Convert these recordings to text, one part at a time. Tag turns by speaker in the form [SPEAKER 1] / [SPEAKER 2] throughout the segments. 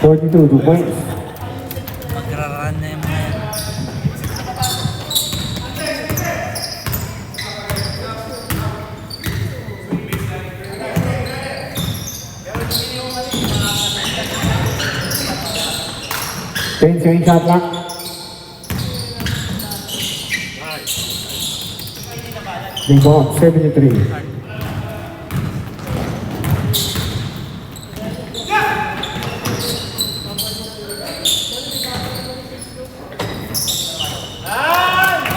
[SPEAKER 1] 42, 2 points.
[SPEAKER 2] Magra-run na yung mga yan.
[SPEAKER 1] Ten second shot clock. Big ball, 73.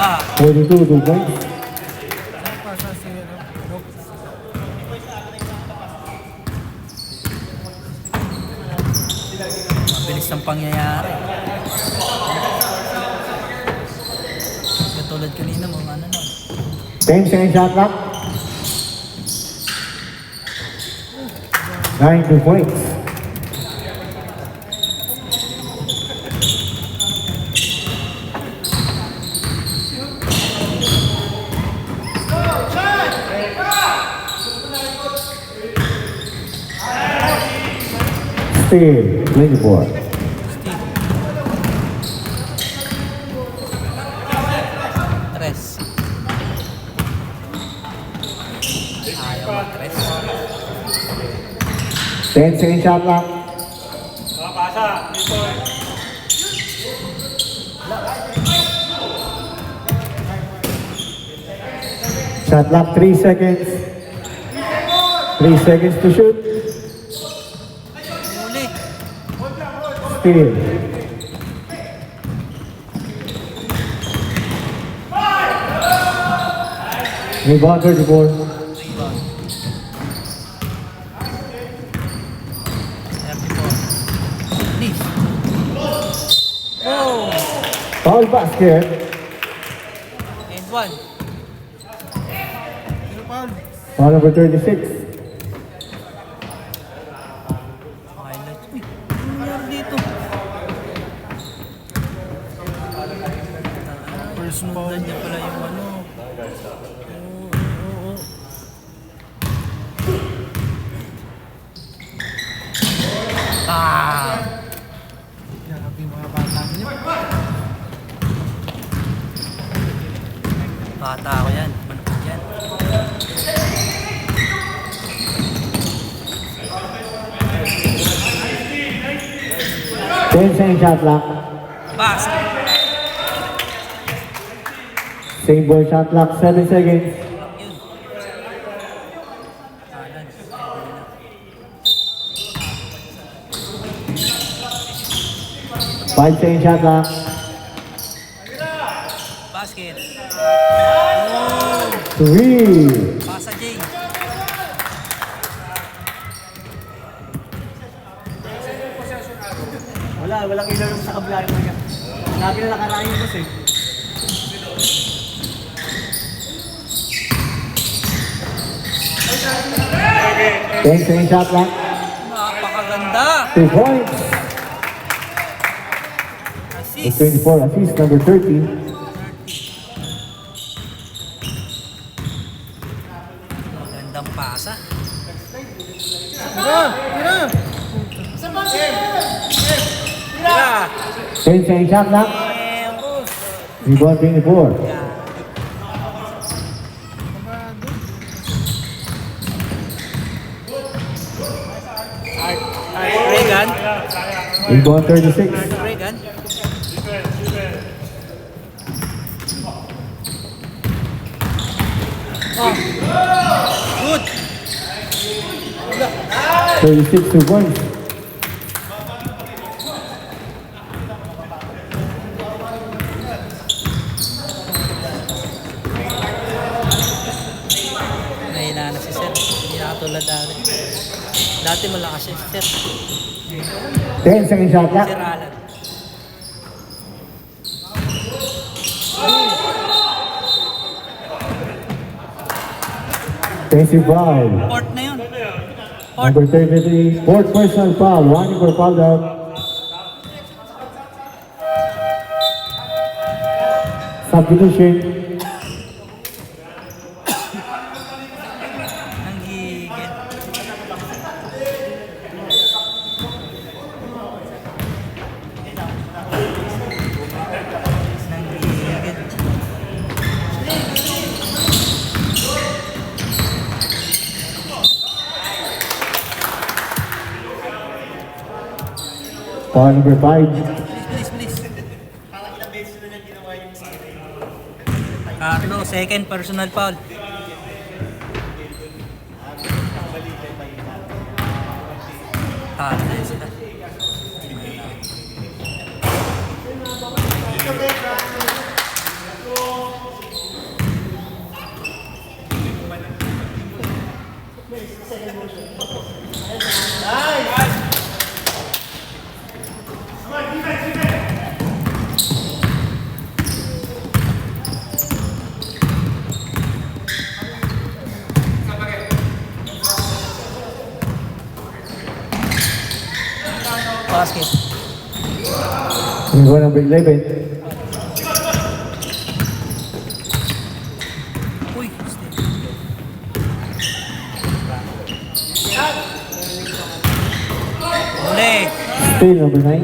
[SPEAKER 2] Ah,
[SPEAKER 1] 42, 2 points.
[SPEAKER 2] mabilis ang pangyayari. Katulad kanina mga ano na.
[SPEAKER 1] 10 second shot clock. 9, 2 points. Steve, 24.
[SPEAKER 2] Tres. Ayaw mag-tres.
[SPEAKER 1] 10 second shot clock. Shot clock, 3 seconds. 3 seconds to shoot.
[SPEAKER 2] Uli.
[SPEAKER 1] Steve. Rebound, 34.
[SPEAKER 2] Rebound. 34. Please. Oh!
[SPEAKER 1] Foul basket.
[SPEAKER 2] And one.
[SPEAKER 1] Foul number 36.
[SPEAKER 2] Highlight. Uy, ano nangyari dito? Sundan niya pala yung ano. Oo. Ah!
[SPEAKER 3] Grabe yung mga bata niyo.
[SPEAKER 2] Bata ako yan. Manapit yan.
[SPEAKER 1] Ten second shot clock.
[SPEAKER 2] Basket.
[SPEAKER 1] Same ball shot clock, 7 seconds.
[SPEAKER 2] Yun. Kanan.
[SPEAKER 1] 5 second shot clock.
[SPEAKER 2] Basket.
[SPEAKER 1] 3.
[SPEAKER 2] Pasa Jay.
[SPEAKER 3] Walang ilaw sa kabila yung mga. Lagi na nakarain yung boss eh.
[SPEAKER 1] Ten second shot clock.
[SPEAKER 2] Napakaganda.
[SPEAKER 1] 2 points. The
[SPEAKER 2] Assist.
[SPEAKER 1] 24 assist, number 30.
[SPEAKER 2] Magandang pasa. Tira.
[SPEAKER 1] 10 second shot clock. Rebound, 24.
[SPEAKER 2] Regan.
[SPEAKER 1] Rebound, 36.
[SPEAKER 2] Regan. Good.
[SPEAKER 1] 36, 2 points.
[SPEAKER 2] Nahina na si Sir. Hindi na katulad dati. Dati malakas si Sir.
[SPEAKER 1] 10 second shot clock.
[SPEAKER 2] Sir Alan.
[SPEAKER 1] Defensive foul.
[SPEAKER 2] Port na yun. Port.
[SPEAKER 1] Number 33, fourth personal foul. One for foul out. Substitution.
[SPEAKER 2] Ang gigil.
[SPEAKER 1] Foul number 5.
[SPEAKER 2] Please, please. Carlo, second personal foul. Talo na yun sila. Basket.
[SPEAKER 1] Rebound number 11.
[SPEAKER 2] Uy, stay. Uli.
[SPEAKER 1] Steal number 9.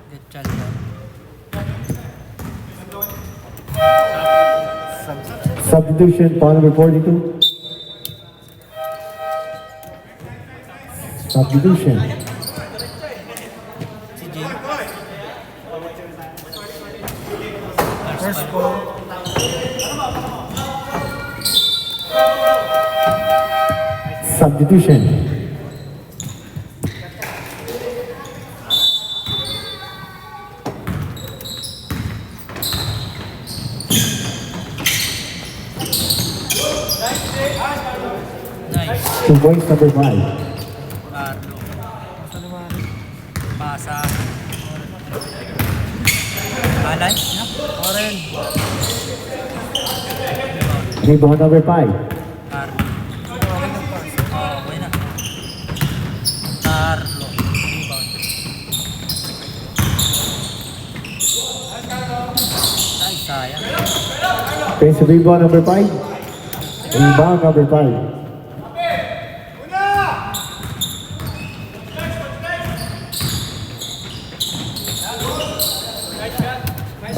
[SPEAKER 2] Good shot daw.
[SPEAKER 1] Substitution, foul number 42. Substitution.
[SPEAKER 2] Si Jay. First ball.
[SPEAKER 1] Substitution.
[SPEAKER 2] Nice.
[SPEAKER 1] 2 points number 5.
[SPEAKER 2] Carlo. Pasa. Alan? Oren.
[SPEAKER 1] Rebound number 5.
[SPEAKER 2] Carlo. Oh, okay na. Carlo. Rebound. Ay, sayang.
[SPEAKER 1] Offensive rebound number 5. Rebound number 5.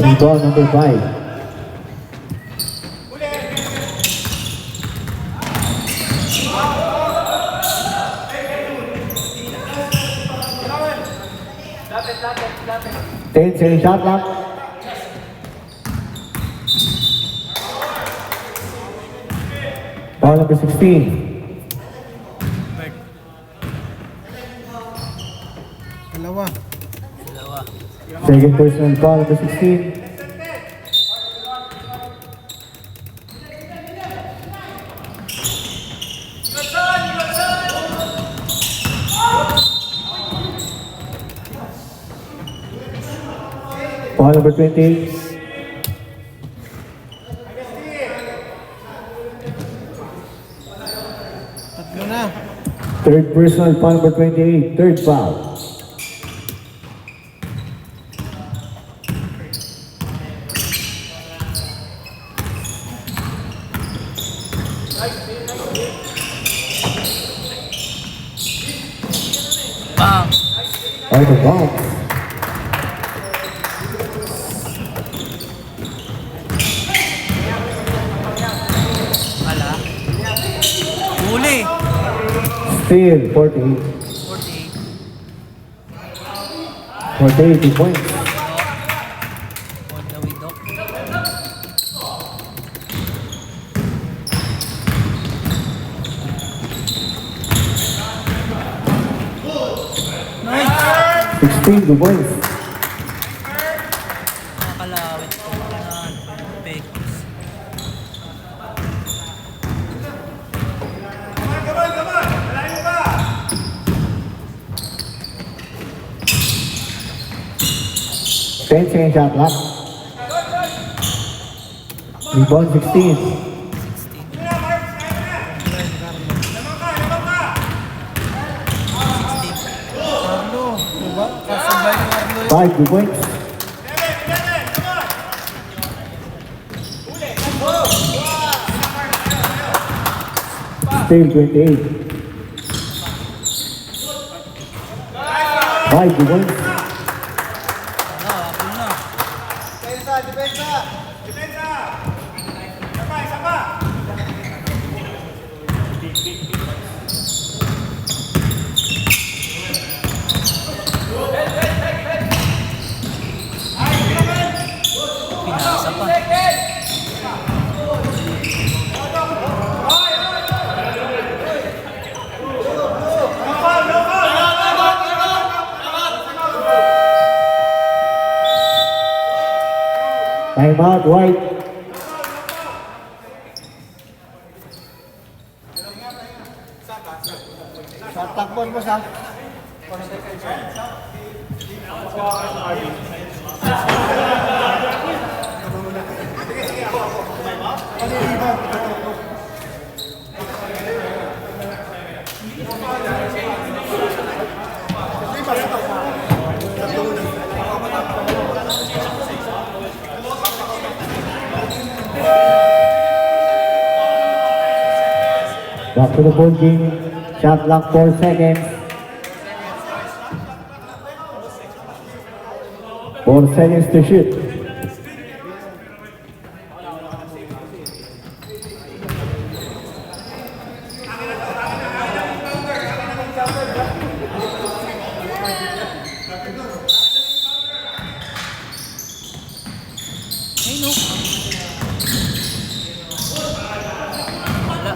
[SPEAKER 1] Rebound number 5. Ten second shot clock. Foul number 16.
[SPEAKER 2] Bird.
[SPEAKER 3] Dalawa.
[SPEAKER 2] Dalawa.
[SPEAKER 1] Second personal foul number 16. Foul number 20.
[SPEAKER 3] Tatlo na.
[SPEAKER 1] Third personal foul number 28. Third foul.
[SPEAKER 2] Bang!
[SPEAKER 1] Out of bounds.
[SPEAKER 2] Ala. Uli!
[SPEAKER 1] Steal 48.
[SPEAKER 2] 48.
[SPEAKER 1] 48 2 points.
[SPEAKER 2] On the window. Nice!
[SPEAKER 1] 16 2 points.
[SPEAKER 2] Nakakalawit ko. Perfect.
[SPEAKER 1] Ten second shot clock. Rebound 16.
[SPEAKER 2] 16.
[SPEAKER 3] Carlo. Diba? Kasabay ni Carlo yun.
[SPEAKER 1] 5 2 points. Steal 28. 5 2 points.
[SPEAKER 2] Wala, ako na.
[SPEAKER 1] Time out, White.
[SPEAKER 3] Sa takbon mo sa.
[SPEAKER 1] Back to the ball game. Shot clock 4 seconds. 4 seconds to shoot.
[SPEAKER 2] Ay, no. Wala.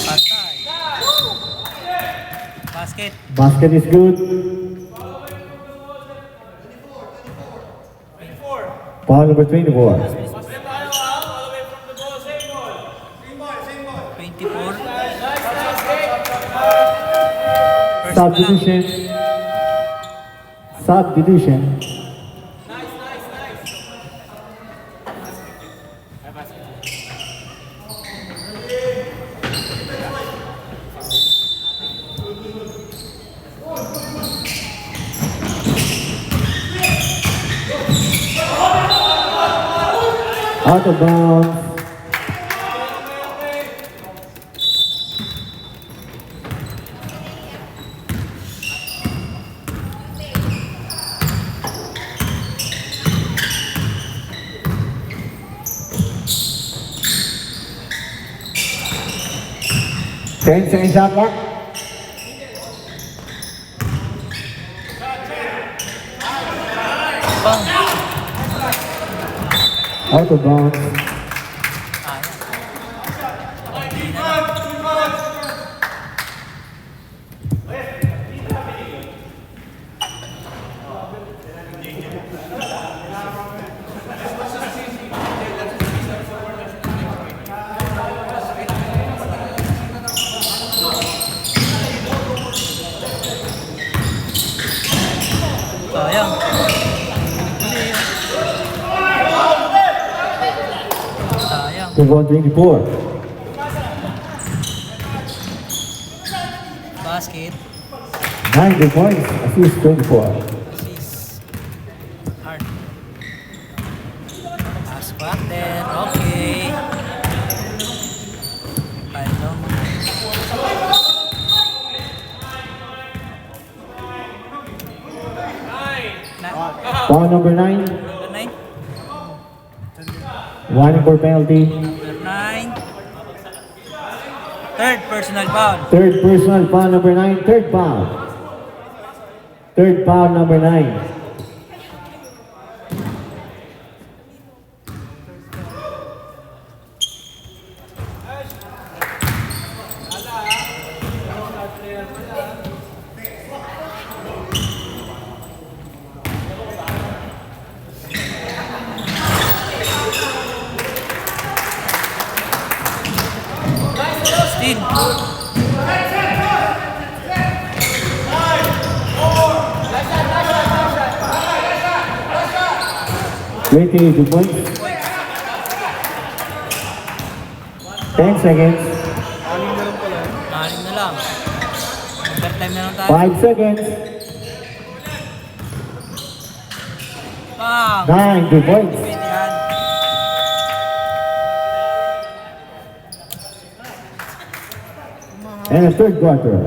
[SPEAKER 2] Patay. Basket.
[SPEAKER 1] Basket is good. Foul number 24.
[SPEAKER 2] 24.
[SPEAKER 1] Substitution. Substitution. Out of bounds. Ten seconds shot clock.
[SPEAKER 2] Bang.
[SPEAKER 1] Out of bounds.
[SPEAKER 2] Sayang. Sayang.
[SPEAKER 1] To 124.
[SPEAKER 2] Basket.
[SPEAKER 1] 9 points. Assist 24.
[SPEAKER 2] Assist. Hard. Pass back then. Okay. I know.
[SPEAKER 1] Foul number 9.
[SPEAKER 2] Number 9.
[SPEAKER 1] 1 for penalty.
[SPEAKER 2] Number 9. Third personal foul.
[SPEAKER 1] Third personal foul number 9. Third foul. Third foul number 9.
[SPEAKER 2] Steal.
[SPEAKER 1] 22 points. 10 seconds.
[SPEAKER 2] Maling na lang. Overtime na lang tayo.
[SPEAKER 1] 5 seconds.
[SPEAKER 2] Bang!
[SPEAKER 1] 9 points.
[SPEAKER 2] Pwede yan.
[SPEAKER 1] And a third quarter.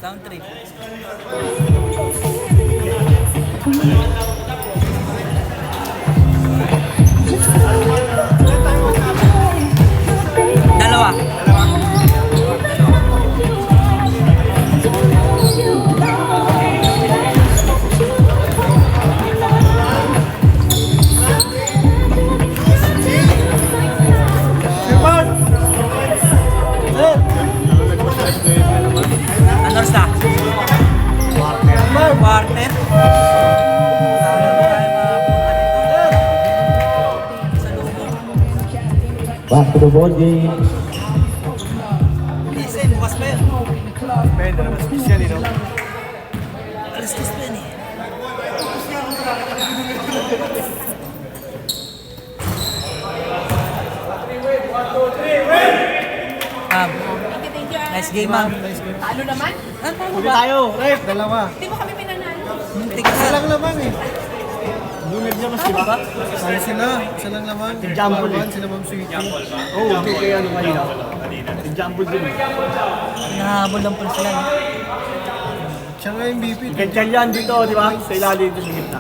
[SPEAKER 2] Down 3. Dalawa. rep. Wala na tayo makapunta dito. Sa loob.
[SPEAKER 1] Back to the ball game.
[SPEAKER 2] Listen, bukas pa yun.
[SPEAKER 3] Pwede naman special, you know?
[SPEAKER 2] Alas 10 pa yun eh. Ma'am, nice game ma'am.
[SPEAKER 4] Talo naman?
[SPEAKER 2] Ah, tama
[SPEAKER 3] Huli
[SPEAKER 2] ba?
[SPEAKER 3] tayo, rep, dalawa.
[SPEAKER 4] Hindi mo kami pinanalo.
[SPEAKER 2] Tignan
[SPEAKER 3] Isa lang naman eh. Lunod niya mas, di ba?
[SPEAKER 5] Saan sila? Isa lang naman.
[SPEAKER 3] Jumble eh.
[SPEAKER 5] Sila Ma'am Sweetie.
[SPEAKER 3] Oo, okay kaya ano kanina. Jumble din.
[SPEAKER 2] Hinahabol lang pala sila. No?
[SPEAKER 5] Siya nga yung MVP.
[SPEAKER 3] Ganyan yan dito, di ba? Sa ilalim dito sa gitna.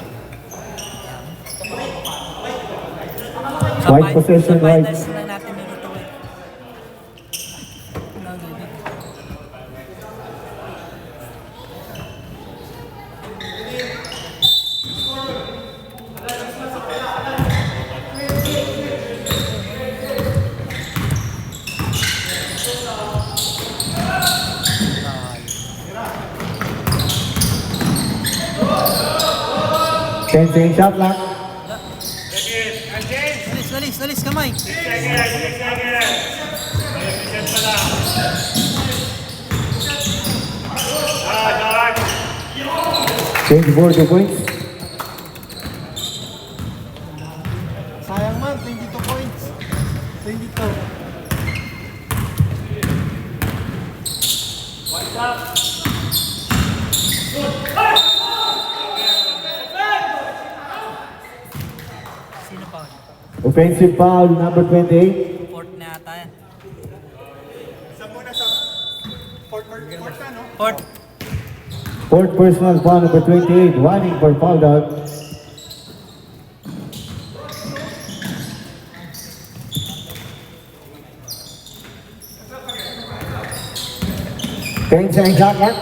[SPEAKER 2] Sa
[SPEAKER 1] White possession,
[SPEAKER 2] sa
[SPEAKER 1] white.
[SPEAKER 2] finals na natin minuto eh.
[SPEAKER 1] Ten seconds shot clock.
[SPEAKER 2] Alis, kamay.
[SPEAKER 1] Change board 2 points.
[SPEAKER 5] Sayang man, 22 points. 22.
[SPEAKER 2] Sino pa?
[SPEAKER 1] Offensive foul number 28.
[SPEAKER 2] Fourth na ata yan.
[SPEAKER 1] Fourth personal foul number 28. Running for foul out. Ten second shot clock.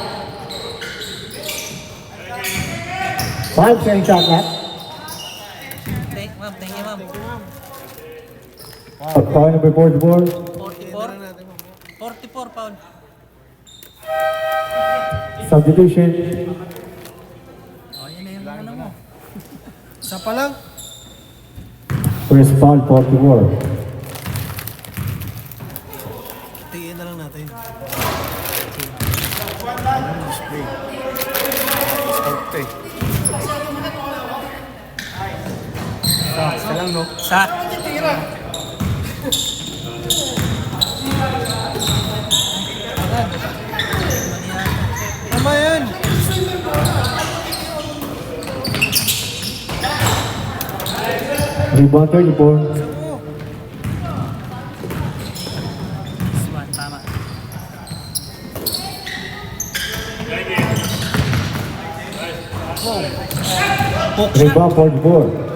[SPEAKER 1] 5 second shot clock.
[SPEAKER 2] Thank you ma'am.
[SPEAKER 1] Foul number 44.
[SPEAKER 2] 44. 44 pound.
[SPEAKER 1] Substitution.
[SPEAKER 2] Oh, yun na yung ano mo.
[SPEAKER 5] Isa pa lang.
[SPEAKER 1] First foul 44.
[SPEAKER 5] Tingin na lang natin.
[SPEAKER 3] Isa lang, no?
[SPEAKER 2] Sa.
[SPEAKER 5] Tama yan.
[SPEAKER 1] Rebound 34.
[SPEAKER 2] One, tama.
[SPEAKER 1] Rebound 44.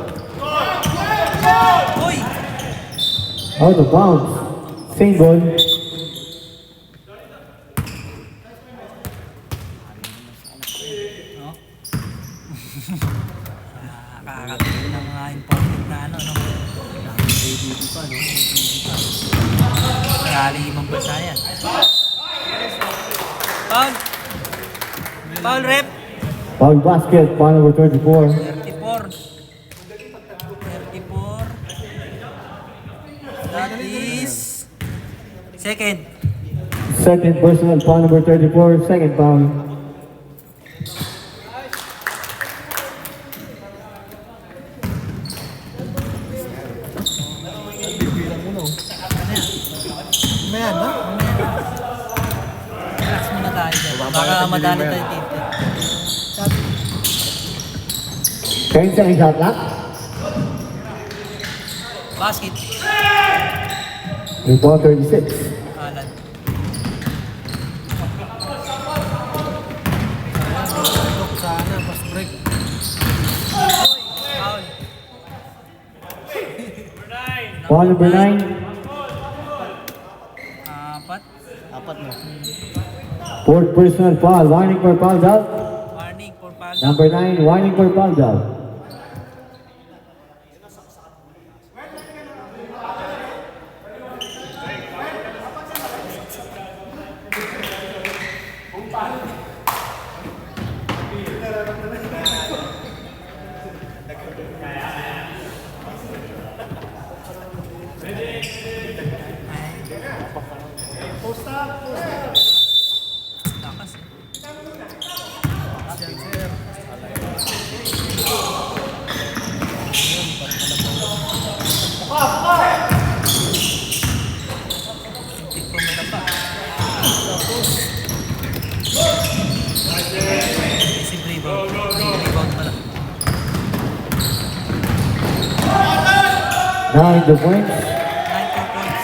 [SPEAKER 2] Uy!
[SPEAKER 1] Out of bounds. Same ball.
[SPEAKER 2] No? Nakakatingin ng mga important na ano, no? ADD pa, no? Rally ibang bansa yan. Foul! Foul rep!
[SPEAKER 1] Foul basket. Foul number 34.
[SPEAKER 2] 34. 34. That is... Second.
[SPEAKER 1] Second personal foul number 34. Second foul.
[SPEAKER 5] Mayan, ha?
[SPEAKER 2] Relax muna tayo dyan. Baka madali tayo dito.
[SPEAKER 1] 10 second shot clock.
[SPEAKER 2] Basket.
[SPEAKER 1] Rebound 36.
[SPEAKER 2] Alan.
[SPEAKER 5] Sana, pass break.
[SPEAKER 2] Foul.
[SPEAKER 1] Foul number 9.
[SPEAKER 2] Apat.
[SPEAKER 3] Apat, no?
[SPEAKER 1] Fourth personal foul. Warning for foul out.
[SPEAKER 2] Warning for foul.
[SPEAKER 1] Number 9. Warning for foul out. the points.
[SPEAKER 2] 9 points.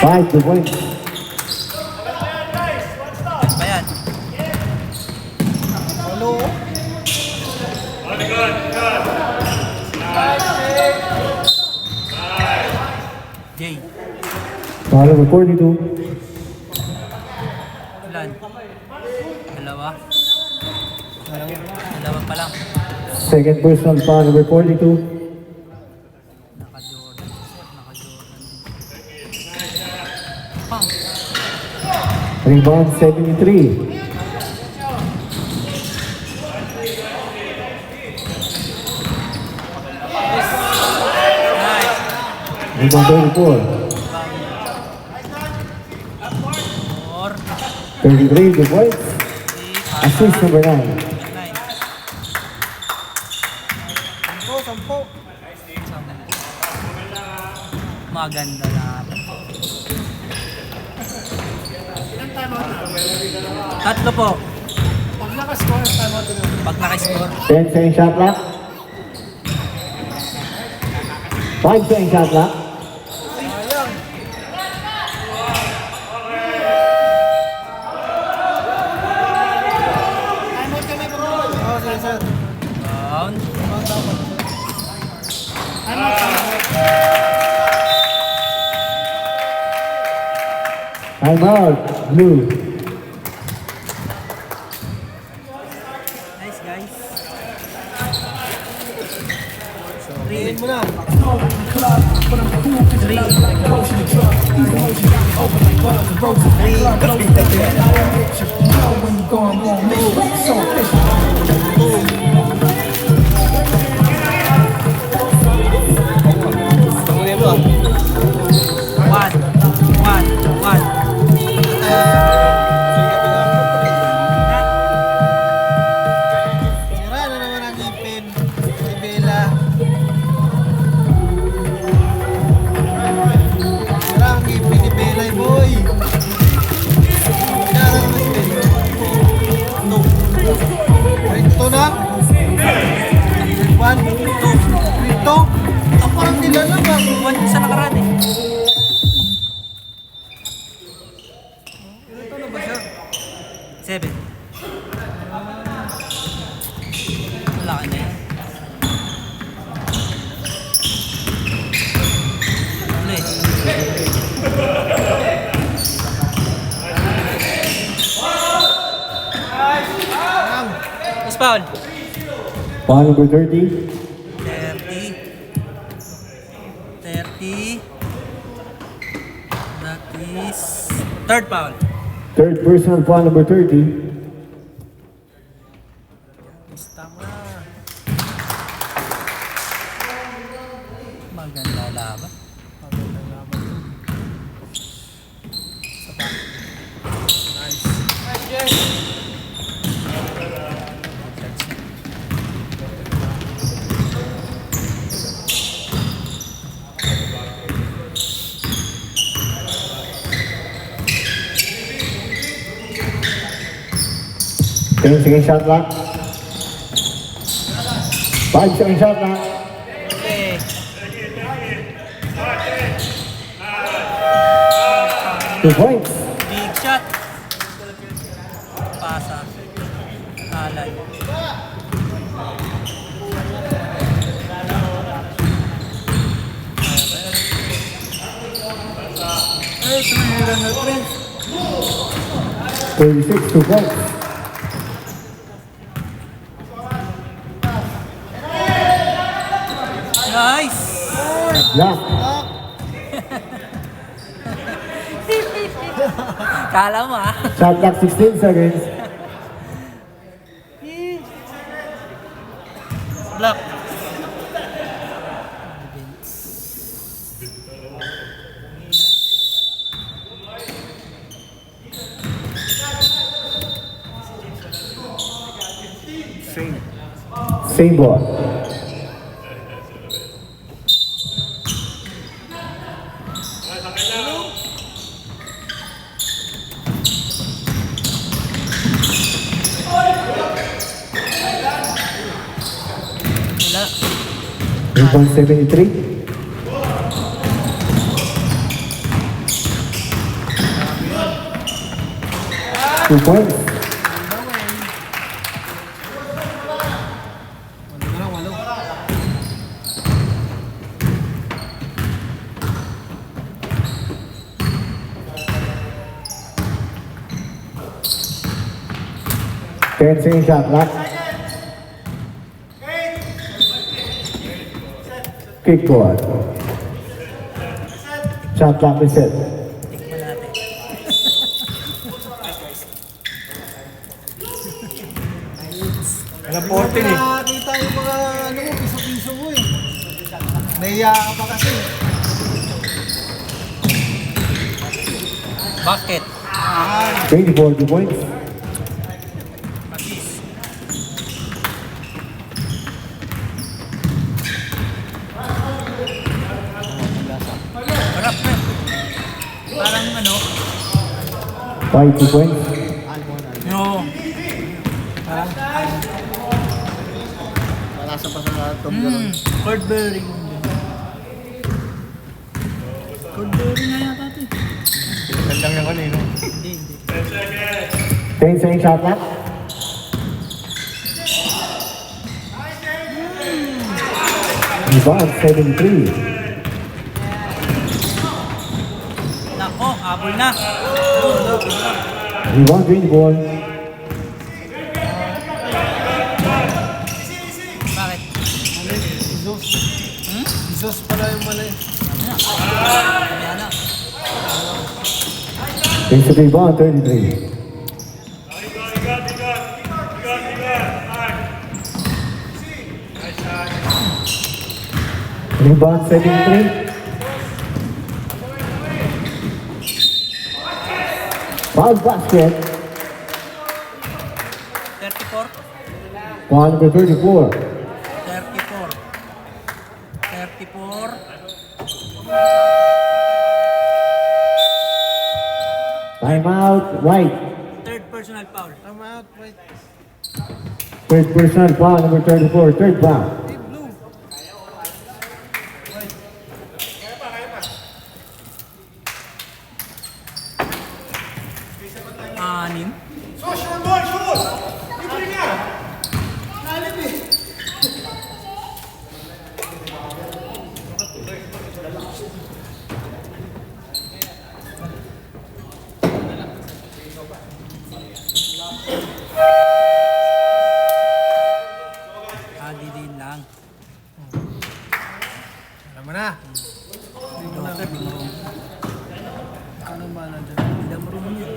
[SPEAKER 1] 5 the points.
[SPEAKER 2] Pa yan.
[SPEAKER 5] Hello?
[SPEAKER 2] Jay.
[SPEAKER 1] Foul number 42.
[SPEAKER 2] Ilan? Dalawa. Dalawa pa lang.
[SPEAKER 1] Second personal foul number 42.
[SPEAKER 2] Naka-Jordan. Naka-Jordan. Pang.
[SPEAKER 1] Rebound 73.
[SPEAKER 2] Nice.
[SPEAKER 1] Rebound 34.
[SPEAKER 2] Or
[SPEAKER 1] 33 the points. Assist number 9.
[SPEAKER 2] 9.
[SPEAKER 5] Sampo.
[SPEAKER 2] Maganda lahat. Tatlo po.
[SPEAKER 5] Pag nakascore, time out na.
[SPEAKER 2] Pag nakascore.
[SPEAKER 1] 10 second shot clock. 5 second shot clock.
[SPEAKER 5] Sayang. Time out kami bro. Oo, sige sir.
[SPEAKER 2] Down.
[SPEAKER 5] Time out kami.
[SPEAKER 1] Time out. Blue.
[SPEAKER 2] Nice guys.
[SPEAKER 5] Tingin mo na.
[SPEAKER 2] 1.
[SPEAKER 5] Sira na naman ang ipin. Si Bella. Sira ang ipin ni Bella, boy. Sira naman si Bella. Ito na. 1, 2, 3, ako lang nila lang ah.
[SPEAKER 2] 1 sa nakaraan eh.
[SPEAKER 5] Ito na ba siya?
[SPEAKER 2] 7. Wala ka na yan. Ulit. Mas foul.
[SPEAKER 1] Foul number 30.
[SPEAKER 2] 30. 30. That is third foul.
[SPEAKER 1] Third personal foul number 30.
[SPEAKER 5] Tama.
[SPEAKER 2] Maganda laban.
[SPEAKER 5] Magandang laban. Isa pa. Nice.
[SPEAKER 1] Ten second shot clock. 5 second shot clock.
[SPEAKER 2] Okay.
[SPEAKER 1] Two points.
[SPEAKER 2] Big shot. Pasa. Alay.
[SPEAKER 5] Ay, tumira na rin.
[SPEAKER 1] 36 2 points.
[SPEAKER 2] Nice.
[SPEAKER 1] Block.
[SPEAKER 2] Kala mo ah.
[SPEAKER 1] Shot clock 16 seconds.
[SPEAKER 2] Block.
[SPEAKER 1] Same ball. Rebound 73. 2 points.
[SPEAKER 5] Walo.
[SPEAKER 1] 10 seconds shot clock. Kickboard. Shot clock reset.
[SPEAKER 2] Tikman natin.
[SPEAKER 3] Alam 14 eh.
[SPEAKER 5] Nakakita yung mga ano mo, piso-piso mo eh. Nahiya ka pa kasi.
[SPEAKER 2] Basket.
[SPEAKER 1] 24 2 points.
[SPEAKER 2] Harap na. Parang ano.
[SPEAKER 1] 5 2 points.
[SPEAKER 2] No.
[SPEAKER 5] Malasa pa sa top ganun.
[SPEAKER 2] Cordberry. Cordberry na yata ito.
[SPEAKER 3] Gandang yung kanino.
[SPEAKER 2] Hindi.
[SPEAKER 1] 10 seconds shot clock. Rebound 73.
[SPEAKER 2] Nako, habol na.
[SPEAKER 1] Rebound green ball.
[SPEAKER 2] Bakit?
[SPEAKER 5] Jesus pala yung mali.
[SPEAKER 2] Kaya na.
[SPEAKER 1] Takes the rebound 33. Rebound 73. Foul basket.
[SPEAKER 2] 34.
[SPEAKER 1] Foul number 34.
[SPEAKER 2] 34. 34.
[SPEAKER 1] Timeout. White.
[SPEAKER 2] Third personal foul.
[SPEAKER 5] Come out, wait.
[SPEAKER 1] Third personal foul number 34. Third foul.
[SPEAKER 5] Hey, blue.
[SPEAKER 2] Anim. Din lang.
[SPEAKER 5] Alam mo na.
[SPEAKER 2] Joker, di marunong.
[SPEAKER 5] Ano ba na dyan?
[SPEAKER 2] Hindi marunong yun.